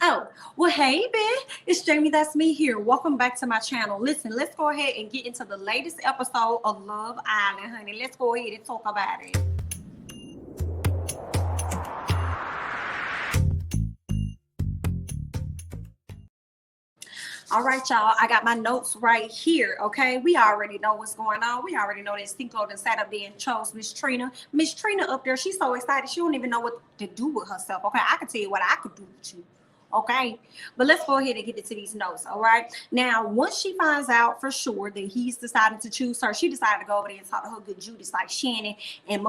Oh, well, hey, man, it's Jamie. That's me here. Welcome back to my channel. Listen, let's go ahead and get into the latest episode of Love Island, honey. Let's go ahead and talk about it. All right, y'all. I got my notes right here. Okay, we already know what's going on. We already know that Cinco done sat up there and chose Miss Trina. Miss Trina up there, she's so excited she don't even know what to do with herself. Okay, I can tell you what I could do with you. Okay, but let's go ahead and get into these notes. All right, now once she finds out for sure that he's decided to choose her, she decided to go over there and talk to her good Judas like Shannon and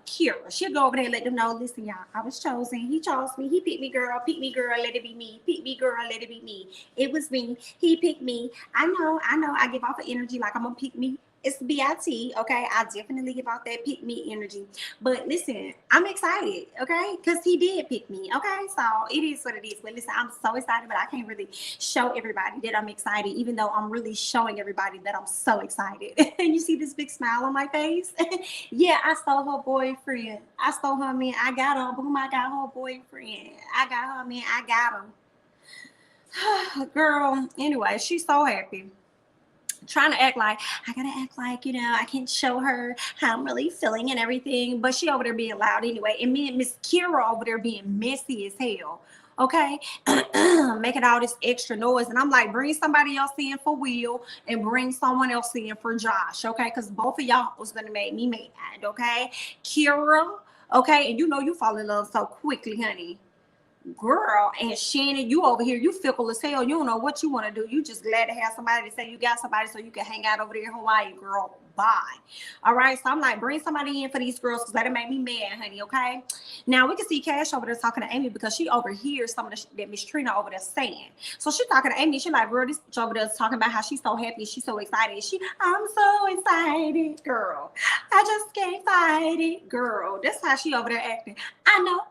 Kira. She'll go over there and let them know, listen, y'all, I was chosen. He chose me. He picked me, girl, let it be me. Pick me, girl, let it be me. It was me. He picked me. I know. I give off the energy like I'm gonna pick me. It's BIT, okay? I definitely give out that pick me energy. But listen, I'm excited, okay? Because he did pick me, okay? So it is what it is. But listen, I'm so excited, but I can't really show everybody that I'm excited, even though I'm really showing everybody that I'm so excited. And you see this big smile on my face? Yeah, I stole her boyfriend. I stole her man. I got him. Boom, I got her boyfriend. I got her man. I got him. Girl, anyway, she's so happy. Trying to act like I gotta act like, I can show her how I'm really feeling and everything, but she over there being loud anyway, and me and Miss Kira over there being messy as hell, okay. Making all this extra noise, and I'm like, bring somebody else in for Will and bring someone else in for Josh, okay, because both of y'all was gonna make me mad, okay. Kira, okay, and you fall in love so quickly, honey. Girl, and Shannon, you over here, you fickle as hell. You don't know what you want to do. You just glad to have somebody to say you got somebody so you can hang out over there in Hawaii, girl. Bye. All right, so I'm like, bring somebody in for these girls because that'll make me mad, honey, okay? Now we can see Cash over there talking to Amy because she overhears some of the that Miss Trina over there saying. So she's talking to Amy. She's like, girl, this bitch over there is talking about how she's so happy, she's so excited. I'm so excited, girl. I just can't fight it, girl. That's how she over there acting. I know.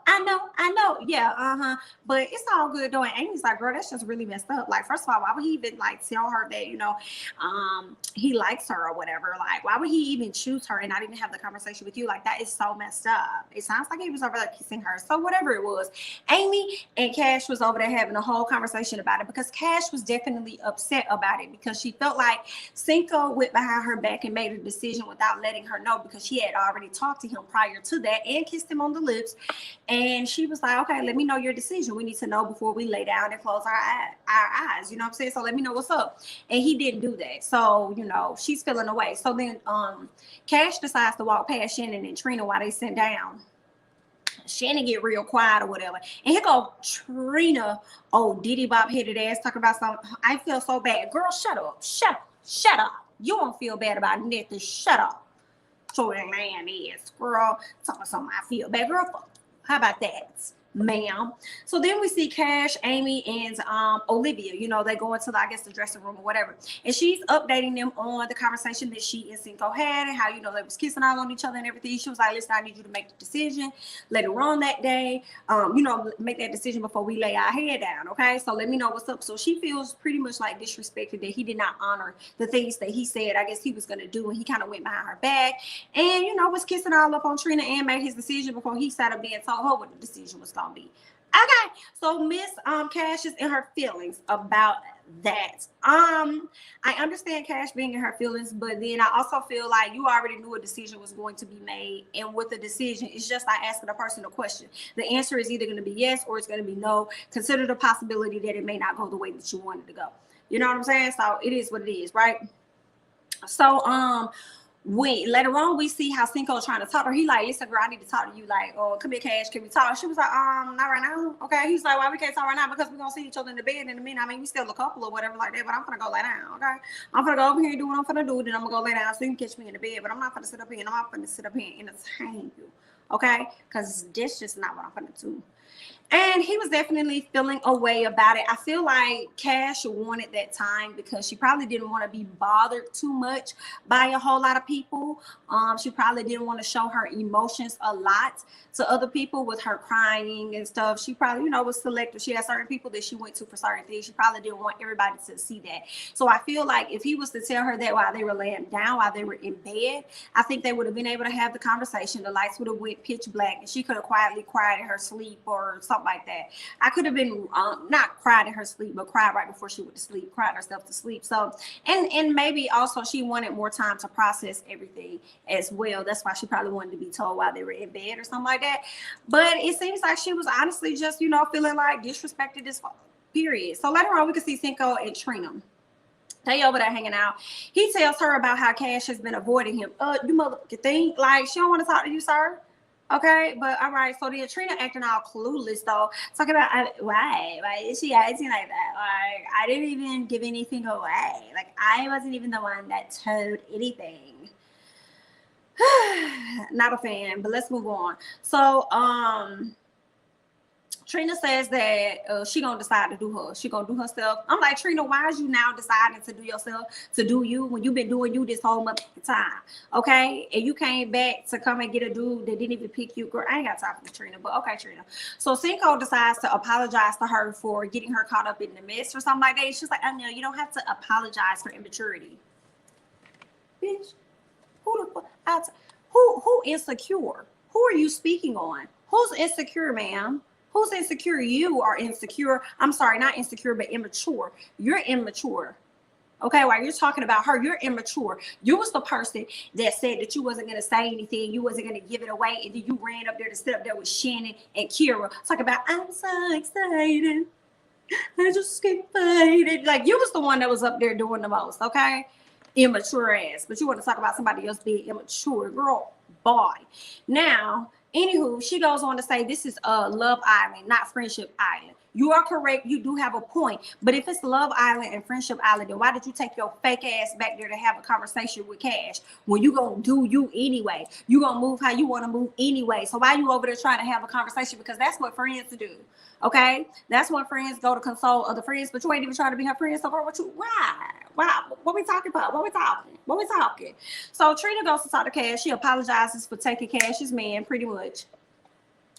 Yeah, but it's all good though. And Amy's like, girl, that's just really messed up. Like, first of all, why would he even like tell her that, he likes her or whatever? Like, why would he even choose her and not even have the conversation with you? Like, that is so messed up. It sounds like he was over there kissing her. So whatever it was, Amy and Cash was over there having a whole conversation about it because Cash was definitely upset about it because she felt like Cinco went behind her back and made a decision without letting her know because she had already talked to him prior to that and kissed him on the lips. And she was like, okay, let me know your decision. We need to know before we lay down and close our eyes. You know what I'm saying? So let me know what's up. And he didn't do that. So, she's feeling away. So then Cash decides to walk past Shannon and Trina while they sit down. Shannon get real quiet or whatever. And here go Trina, diddy bop headed ass, talking about something. I feel so bad. Girl, shut up. You don't feel bad about nothing. Shut up. So that man is, girl, talking something I feel bad. Girl, fuck. How about that, ma'am? So then we see Cash, Amy, and Olivia. They go into the dressing room or whatever, and she's updating them on the conversation that she and Cinco had and how they was kissing all on each other and everything. She was like, listen, I need you to make the decision later on that day. Make that decision before we lay our head down. Okay, so let me know what's up. So she feels pretty much like disrespected that he did not honor the things that he said I guess he was gonna do, and he kind of went behind her back and was kissing all up on Trina and made his decision before he sat up there and told her what the decision was gonna be. Okay, so Miss Cash is in her feelings about that. I understand Cash being in her feelings, but then I also feel like you already knew a decision was going to be made, and with the decision, it's just like asking a person a question. The answer is either going to be yes or it's going to be no. Consider the possibility that it may not go the way that you wanted to go. You know what I'm saying? So it is what it is, right? So later on we see how Cinco trying to talk to her. He like, listen, girl, I need to talk to you. Like, come here, Cash, can we talk? She was like, not right now. Okay. He's like, why we can't talk right now? Because we're gonna see each other in the bed in a minute. I mean, we still a couple or whatever like that, but I'm gonna go lay down. Okay. I'm gonna go over here and do what I'm gonna do, then I'm gonna go lay down so you can catch me in the bed. But I'm not gonna sit up here and entertain you. Okay, because that's just not what I'm gonna do. And he was definitely feeling a way about it. I feel like Cash wanted that time because she probably didn't want to be bothered too much by a whole lot of people. She probably didn't want to show her emotions a lot to other people with her crying and stuff. She probably, was selective. She had certain people that she went to for certain things. She probably didn't want everybody to see that. So I feel like if he was to tell her that while they were laying down, while they were in bed, I think they would have been able to have the conversation. The lights would have went pitch black and she could have quietly cried in her sleep or something something like that. I could have been not cried in her sleep, but cried right before she went to sleep, cried herself to sleep. So, and maybe also she wanted more time to process everything as well. That's why she probably wanted to be told while they were in bed or something like that. But it seems like she was honestly just, you know, feeling like disrespected this period. So later on, we can see Cinco and Trina. They over there hanging out. He tells her about how Cash has been avoiding him. You motherfucking thing. Like, she don't want to talk to you, sir. Okay, but all right. So then Trina acting all clueless though. Talking about why is she acting like that? Like, I didn't even give anything away. Like, I wasn't even the one that told anything. Not a fan, but let's move on. So Trina says that she gonna decide to do her. She gonna do herself. I'm like, Trina, why is you now deciding to do yourself, to do you, when you've been doing you this whole motherfucking time? Okay, and you came back to come and get a dude that didn't even pick you, girl. I ain't got time for Trina, but okay, Trina. So Cinco decides to apologize to her for getting her caught up in the mess or something like that. She's like, I know you don't have to apologize for immaturity, bitch. Who the fuck? Who insecure? Who are you speaking on? Who's insecure, ma'am? Who's insecure? You are insecure. I'm sorry, not insecure, but immature. You're immature. Okay, while you're talking about her, you're immature. You was the person that said that you wasn't going to say anything. You wasn't going to give it away. And then you ran up there to sit up there with Shannon and Kira. Talking about, I'm so excited. I just get excited. Like, you was the one that was up there doing the most, okay? Immature ass. But you want to talk about somebody else being immature. Girl, boy. Now, anywho, she goes on to say this is Love Island, not Friendship Island. You are correct. You do have a point. But if it's Love Island and Friendship Island, then why did you take your fake ass back there to have a conversation with Cash when you gonna do you anyway? You gonna move how you want to move anyway. So why you over there trying to have a conversation? Because that's what friends do. Okay, that's when friends go to console other friends, but you ain't even trying to be her friend. So, girl, why? What we talking about? What we talking? So, Trina goes to talk to Cash. She apologizes for taking Cash's man, pretty much.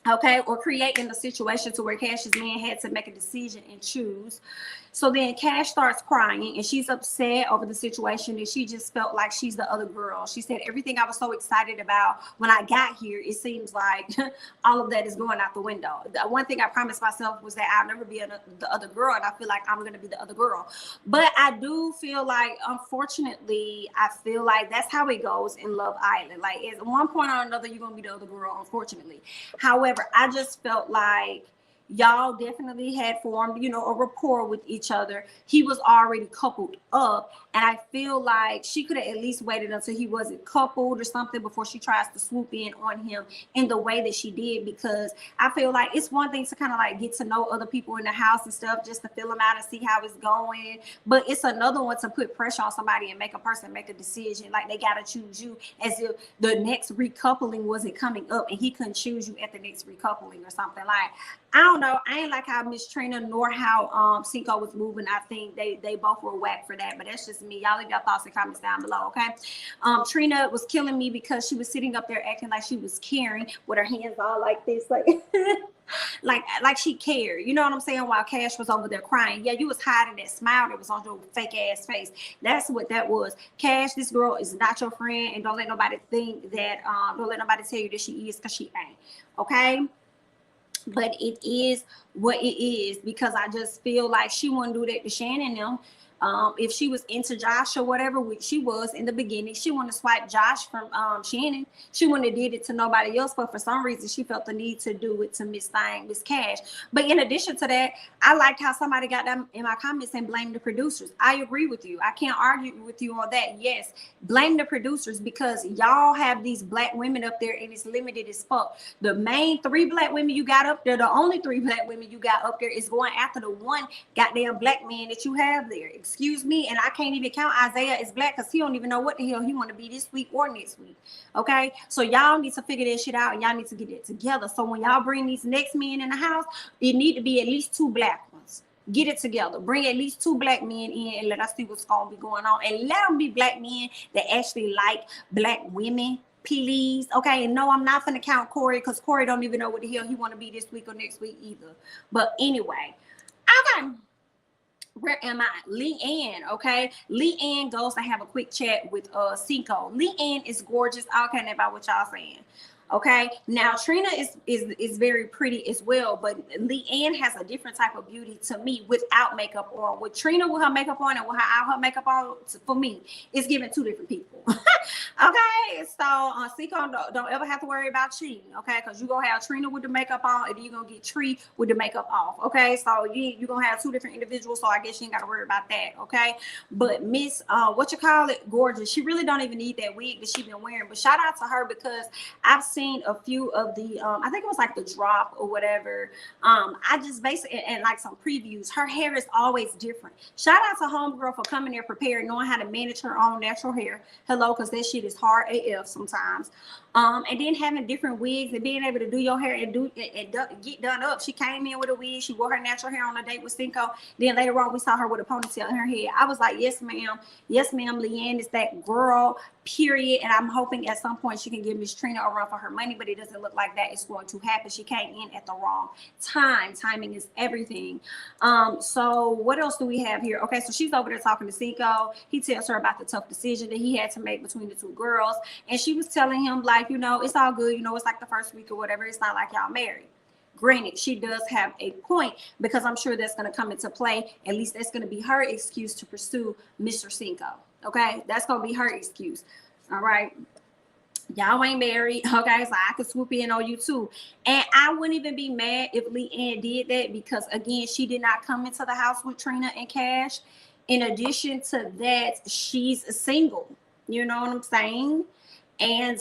Okay, or creating the situation to where Cash's man had to make a decision and choose. So then Cash starts crying and she's upset over the situation and she just felt like she's the other girl. She said, everything I was so excited about when I got here, it seems like all of that is going out the window. The one thing I promised myself was that I'll never be the other girl, and I feel like I'm going to be the other girl. But I do feel like, unfortunately, I feel like that's how it goes in Love Island. Like, at one point or another, you're going to be the other girl, unfortunately. However, I just felt like y'all definitely had formed, you know, a rapport with each other. He was already coupled up, and I feel like she could have at least waited until he wasn't coupled or something before she tries to swoop in on him in the way that she did, because I feel like it's one thing to kind of like get to know other people in the house and stuff just to fill them out and see how it's going, but it's another one to put pressure on somebody and make a person make a decision like they gotta choose you, as if the next recoupling wasn't coming up and he couldn't choose you at the next recoupling or something. Like, I don't know. I ain't like how Miss Trina nor how Cinco was moving. I think they both were whack for that. But that's just me. Y'all leave your thoughts and comments down below, okay? Trina was killing me because she was sitting up there acting like she was caring with her hands all like this, like like she cared. You know what I'm saying? While Cash was over there crying. Yeah, you was hiding that smile that was on your fake ass face. That's what that was. Cash, this girl is not your friend, and don't let nobody think that don't let nobody tell you that she is, because she ain't. Okay? But it is what it is, because I just feel like she wouldn't do that to Shannon them. If she was into Josh or whatever, which she was in the beginning, she wanted to swipe Josh from Shannon. She wouldn't have did it to nobody else, but for some reason she felt the need to do it to Miss Cash. But in addition to that, I liked how somebody got them in my comments and blamed the producers. I agree with you. I can't argue with you on that. Yes, blame the producers, because y'all have these black women up there and it's limited as fuck. The main 3 black women you got up there, the only 3 black women you got up there is going after the one goddamn black man that you have there. Excuse me, and I can't even count Isaiah as black because he don't even know what the hell he want to be this week or next week. Okay, so y'all need to figure that shit out, and y'all need to get it together. So when y'all bring these next men in the house, it need to be at least 2 black ones. Get it together. Bring at least 2 black men in and let us see what's gonna be going on, and let them be black men that actually like black women. Please. Okay, and no, I'm not gonna count Corey, because Corey don't even know what the hell he want to be this week or next week either. But anyway, okay. Where am I? Leanne, okay? Leanne goes to have a quick chat with Cinco. Leanne is gorgeous. I don't care about what y'all saying. Okay, now Trina is very pretty as well, but Leanne has a different type of beauty to me without makeup on. With Trina with her makeup on and without her makeup on, for me, it's giving two different people. Okay, so Cinco don't ever have to worry about cheating. Okay, because you're gonna have Trina with the makeup on, and then you're gonna get Tree with the makeup off. Okay, so you're gonna have two different individuals, so I guess you ain't gotta worry about that. Okay, but Miss what you call it, gorgeous, she really don't even need that wig that she been wearing. But shout out to her, because I've seen a few of the I think it was like the drop or whatever. I just basically, and like some previews, her hair is always different. Shout out to homegirl for coming there prepared, knowing how to manage her own natural hair. Hello, because that shit is hard AF sometimes. And then having different wigs and being able to do your hair and get done up. She came in with a wig. She wore her natural hair on a date with Cinco. Then later on, we saw her with a ponytail in her head. I was like, yes, ma'am. Yes, ma'am. Leanne is that girl, period. And I'm hoping at some point she can give Miss Trina a run for her money, but it doesn't look like that is going to happen. She came in at the wrong time. Timing is everything. So what else do we have here? Okay, so she's over there talking to Cinco. He tells her about the tough decision that he had to make between the two girls. And she was telling him, like, you know, it's all good. You know, it's like the first week or whatever. It's not like y'all married. Granted, she does have a point, because I'm sure that's going to come into play. At least that's going to be her excuse to pursue Mr. Cinco. Okay, that's going to be her excuse. All right. Y'all ain't married. Okay, so I could swoop in on you too. And I wouldn't even be mad if Leanne did that, because again, she did not come into the house with Trina and Cash. In addition to that, she's single. You know what I'm saying? And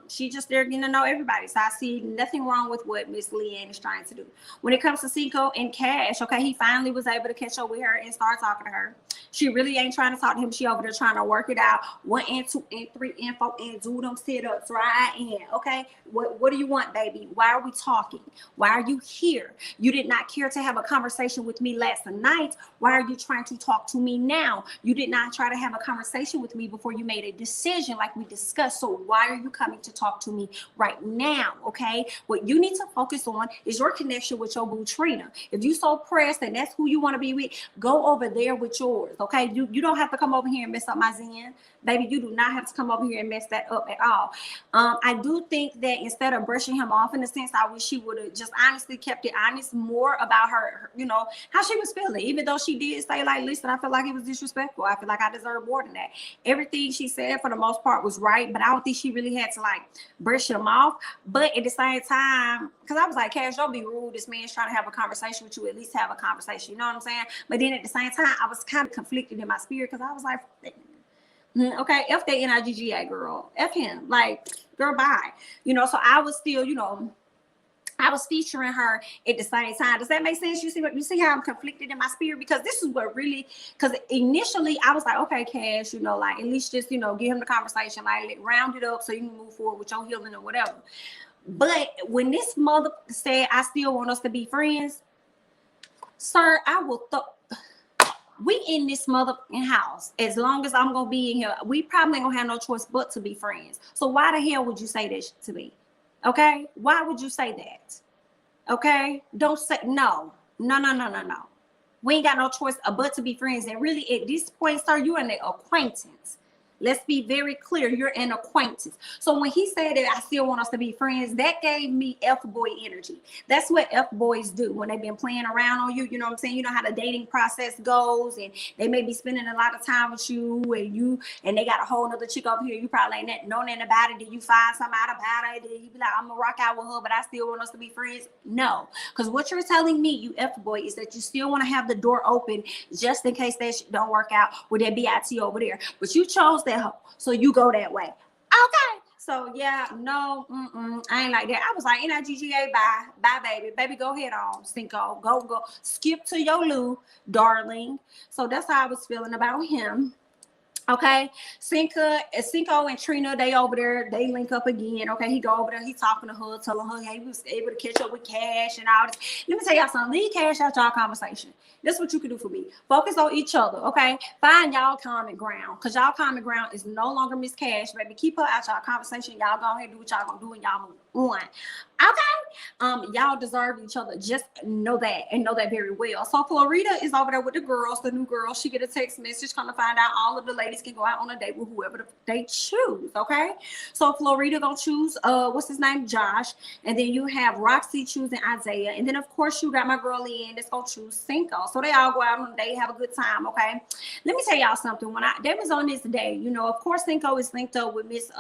she just there getting to know everybody. So I see nothing wrong with what Miss Leanne is trying to do. When it comes to Cinco and Cash, okay, he finally was able to catch up with her and start talking to her. She really ain't trying to talk to him. She over there trying to work it out. 1 and 2 and 3 info and do them sit-ups right in. Okay, what do you want, baby? Why are we talking? Why are you here? You did not care to have a conversation with me last night. Why are you trying to talk to me now? You did not try to have a conversation with me before you made a decision like we discussed. So why are you coming to talk to me right now? Okay, what you need to focus on is your connection with your boo Trina. If you so pressed and that's who you want to be with, go over there with yours. Okay, you don't have to come over here and mess up my zen, baby. You do not have to come over here and mess that up at all. I do think that instead of brushing him off, in a sense, I wish she would have just honestly kept it honest more about her, you know, how she was feeling. Even though she did say, like, listen, I feel like it was disrespectful. I feel like I deserve more than that. Everything she said for the most part was right, but I don't think she really had to like brush him off. But at the same time, because I was like, Cash, don't be rude. This man's trying to have a conversation with you. At least have a conversation. You know what I'm saying? But then at the same time, I was kind of conflicted in my spirit, because I was like, okay, F that NIGGA girl. F him. Like, girl, bye. You know, so I was still, you know, I was featuring her at the same time. Does that make sense? You see how I'm conflicted in my spirit? Because this is what really, because initially I was like, okay, Cash, you know, like, at least just, you know, give him the conversation, like, round it up so you can move forward with your healing or whatever. But when this mother said, I still want us to be friends, sir, I will we in this motherfucking house. As long as I'm gonna be in here, we probably ain't gonna have no choice but to be friends. So why the hell would you say that to me? Okay, why would you say that? Okay, don't say no. We ain't got no choice but to be friends. And really, at this point, sir, you're an acquaintance. Let's be very clear. You're an acquaintance. So when he said that I still want us to be friends, that gave me F-boy energy. That's what F-boys do when they've been playing around on you. You know what I'm saying? You know how the dating process goes, and they may be spending a lot of time with you, and they got a whole nother chick over here. You probably ain't know nothing about it. Did you find something out about it? Did you be like, I'm gonna rock out with her, but I still want us to be friends? No, because what you're telling me, you F-boy, is that you still want to have the door open just in case that shit don't work out with that BIT over there. But you chose that hoe, so you go that way. Okay, so yeah, no, I ain't like that. I was like, NIGGA, bye baby, go ahead on Cinco, go skip to your loo, darling. So that's how I was feeling about him. Okay, Cinco and Trina, they over there, they link up again. Okay, he go over there, he talking to her, telling her, hey, he was able to catch up with Cash and all this. Let me tell y'all something, leave Cash out y'all conversation. That's what you can do for me. Focus on each other, okay? Find y'all common ground, because y'all common ground is no longer Miss Cash, baby. Keep her out y'all conversation. Y'all go ahead and do what y'all gonna do, and y'all move. on. Okay. Y'all deserve each other. Just know that and know that very well. So Florida is over there with the girls, the new girls. She get a text message kind of find out all of the ladies can go out on a date with whoever they choose. Okay. So Florida gonna choose what's his name? Josh. And then you have Roxy choosing Isaiah. And then of course you got my girl Leanne that's gonna choose Cinco. So they all go out on a date, have a good time. Okay. Let me tell y'all something. When they was on this day, you know, of course Cinco is linked up with Miss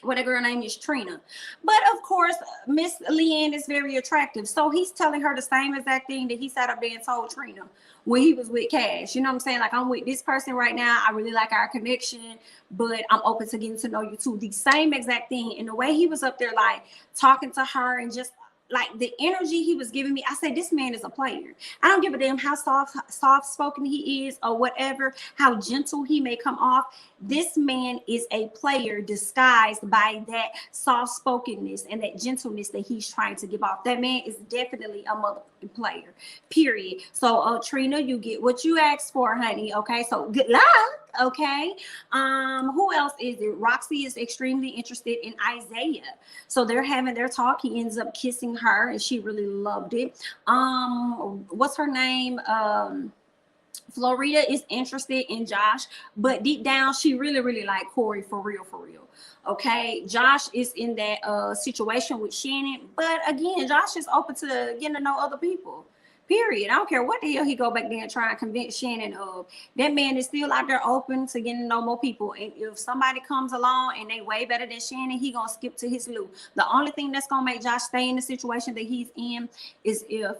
what a girl name is Trina. But of course, Miss Leanne is very attractive. So he's telling her the same exact thing that he sat up there and told Trina when he was with Cash. You know what I'm saying? Like, I'm with this person right now. I really like our connection, but I'm open to getting to know you too. The same exact thing. And the way he was up there, like, talking to her and just like the energy he was giving me, I said, this man is a player. I don't give a damn how soft spoken he is or whatever, how gentle he may come off. This man is a player disguised by that soft spokenness and that gentleness that he's trying to give off. That man is definitely a motherfucking player, period. So Trina, you get what you asked for, honey. Okay, so good luck. Okay, who else is it? Roxy is extremely interested in Isaiah, so they're having their talk. He ends up kissing her and she really loved it. What's her name? Florida is interested in Josh, but deep down she really like Corey for real. Okay, Josh is in that situation with Shannon, but again, Josh is open to getting to know other people. Period. I don't care what the hell he go back there and try and convince Shannon of. That man is still out there open to getting to know more people. And if somebody comes along and they way better than Shannon, he gonna skip to his loop. The only thing that's gonna make Josh stay in the situation that he's in is if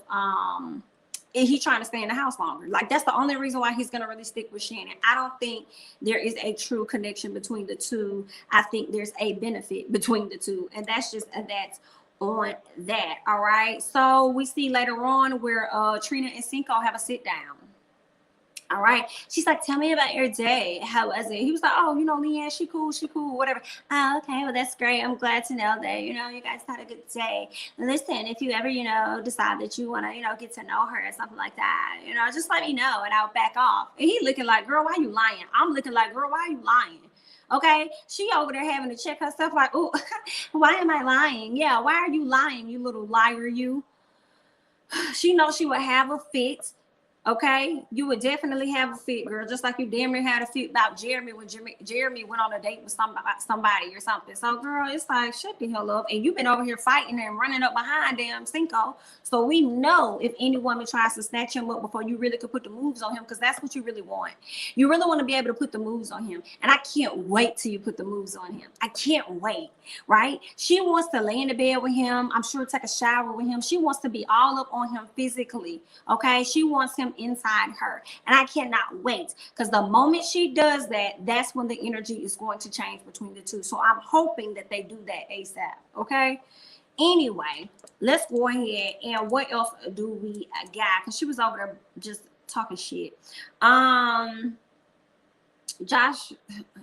he's trying to stay in the house longer. Like, that's the only reason why he's gonna really stick with Shannon. I don't think there is a true connection between the two. I think there's a benefit between the two, and that's just that's on that. All right, so we see later on where Trina and Cinco have a sit down. All right, she's like, tell me about your day. How was it? He was like, oh, you know, Leanne, she cool, whatever. Oh, okay, well, that's great. I'm glad to know that, you know, you guys had a good day. Listen, if you ever, you know, decide that you want to, you know, get to know her or something like that, you know, just let me know and I'll back off. And he looking like, girl, why you lying? I'm looking like, girl, why are you lying? Okay, she over there having to check herself like, oh, why am I lying? Yeah, why are you lying, you little liar, you? She knows she would have a fit. Okay, you would definitely have a fit, girl, just like you damn near had a fit about Jeremy when Jeremy went on a date with somebody or something. So, girl, it's like, shut the hell up. And you've been over here fighting and running up behind damn Cinco. So we know if any woman tries to snatch him up before you really could put the moves on him, because that's what you really want. You really want to be able to put the moves on him. And I can't wait till you put the moves on him. I can't wait, right? She wants to lay in the bed with him. I'm sure take a shower with him. She wants to be all up on him physically, okay? She wants him inside her, and I cannot wait, because the moment she does that, that's when the energy is going to change between the two. So I'm hoping that they do that ASAP. Okay, anyway, let's go ahead, and what else do we got? Because she was over there just talking shit. Josh,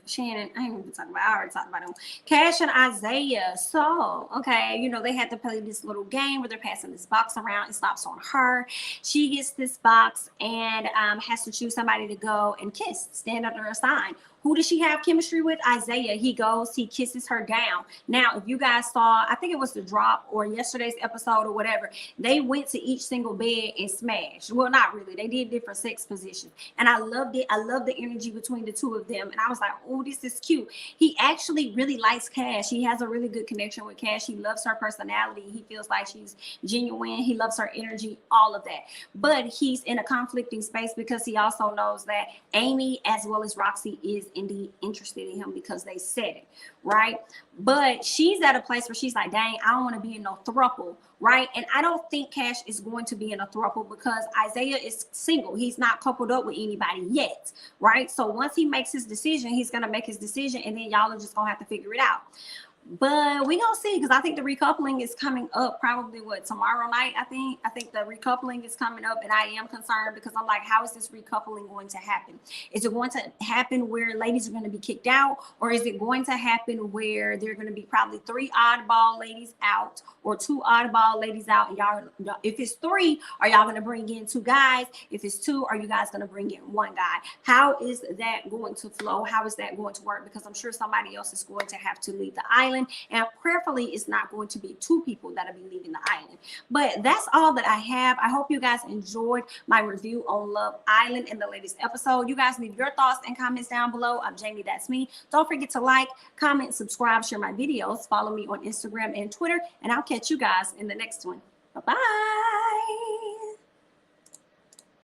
Shannon, I ain't even talking about, I already talked about him. Cash and Isaiah. So, okay, you know, they had to play this little game where they're passing this box around. It stops on her. She gets this box and has to choose somebody to go and kiss, stand under a sign. Who does she have chemistry with? Isaiah. He goes, he kisses her down. Now, if you guys saw, I think it was the drop or yesterday's episode or whatever, they went to each single bed and smashed. Well, not really. They did different sex positions. And I loved it. I loved the energy between the two of them. And I was like, oh, this is cute. He actually really likes Cash. He has a really good connection with Cash. He loves her personality. He feels like she's genuine. He loves her energy, all of that. But he's in a conflicting space because he also knows that Amy, as well as Roxy, is indeed interested in him because they said it, right? But she's at a place where she's like, dang, I don't want to be in no throuple, right? And I don't think Cash is going to be in a throuple because Isaiah is single. He's not coupled up with anybody yet, right? So once he makes his decision, he's going to make his decision, and then y'all are just going to have to figure it out. But we gonna see, because I think the recoupling is coming up probably tomorrow night. I think the recoupling is coming up, and I am concerned because I'm like, how is this recoupling going to happen? Is it going to happen where ladies are going to be kicked out, or is it going to happen where there are going to be probably 3 oddball ladies out or 2 oddball ladies out? And y'all, if it's 3, are y'all going to bring in 2 guys? If it's 2, are you guys going to bring in 1 guy? How is that going to flow? How is that going to work? Because I'm sure somebody else is going to have to leave the island. island, and prayerfully it's not going to be 2 people that'll be leaving the island. But that's all that I have. I hope you guys enjoyed my review on Love Island in the latest episode. You guys leave your thoughts and comments down below. I'm Jamie, that's me. Don't forget to like, comment, subscribe, share my videos, follow me on Instagram and Twitter, and I'll catch you guys in the next one. Bye-bye.